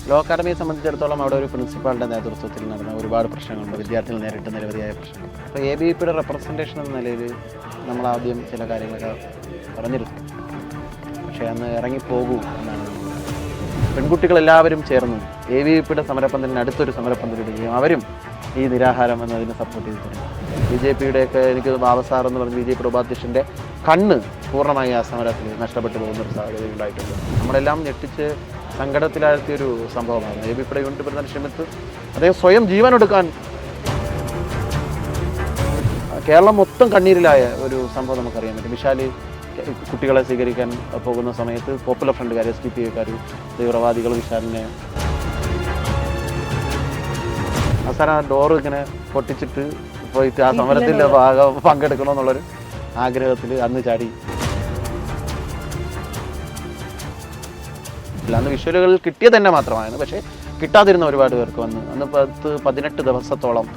Law അക്കാഡമിയെ സംബന്ധിച്ചിടത്തോളം അവിടെ ഒരു പ്രിൻസിപ്പാളിൻ്റെ നേതൃത്വത്തിൽ നടന്ന ഒരുപാട് പ്രശ്നങ്ങളുണ്ട്. വിദ്യാർത്ഥികൾ നേരിട്ട് നിരവധിയായ പ്രശ്നങ്ങൾ. അപ്പോൾ ABVPയുടെ റെപ്രസെൻറ്റേഷൻ എന്ന നിലയിൽ നമ്മളാദ്യം ചില കാര്യങ്ങളൊക്കെ പറഞ്ഞിരുന്നു. പക്ഷേ അന്ന് ഇറങ്ങിപ്പോകൂ എന്നാണ് പെൺകുട്ടികളെല്ലാവരും ചേർന്ന് ABVPയുടെ സമരപ്പന്തലിന് അടുത്തൊരു സമരപ്പന്തലിടുകയും അവരും ഈ നിരാഹാരം എന്നതിനെ സപ്പോർട്ട് ചെയ്തിട്ടുണ്ട്. BJPയുടെയൊക്കെ എനിക്ക് ബാബസാർ എന്ന് പറഞ്ഞ BJPയുടെ ഉപാധ്യക്ഷൻ്റെ കണ്ണ് പൂർണ്ണമായി ആ സമരത്തിൽ നഷ്ടപ്പെട്ടു പോകുന്നൊരു സാഹചര്യം ഉണ്ടായിട്ടുണ്ട്. നമ്മളെല്ലാം ഞെട്ടിച്ച് സങ്കടത്തിലാഴ്ത്തിയൊരു സംഭവമാണ്. ABVPയുടെ യൂണിറ്റ് പ്രസിഡന്റ് ഷമിത്ത് അദ്ദേഹം സ്വയം ജീവനെടുക്കാൻ കേരളം മൊത്തം കണ്ണീരിലായ ഒരു സംഭവം നമുക്കറിയാൻ പറ്റും. വിശാല് കുട്ടികളെ സ്വീകരിക്കാൻ പോകുന്ന സമയത്ത് പോപ്പുലർ ഫ്രണ്ടുകാർ SDPIക്കാർ തീവ്രവാദികൾ വിശാലിനെ അവസാനം ആ ഡോറ് ഇങ്ങനെ പൊട്ടിച്ചിട്ട് പോയിട്ട് ആ സമരത്തിൽ പങ്കെടുക്കണമെന്നുള്ളൊരു ആഗ്രഹത്തിൽ അന്ന് ചാടി. അന്ന് വിഷ്വലുകൾ കിട്ടിയത് തന്നെ മാത്രമാണ്. പക്ഷേ കിട്ടാതിരുന്ന ഒരുപാട് പേർക്ക് വന്ന് അന്ന് 18 ദിവസത്തോളം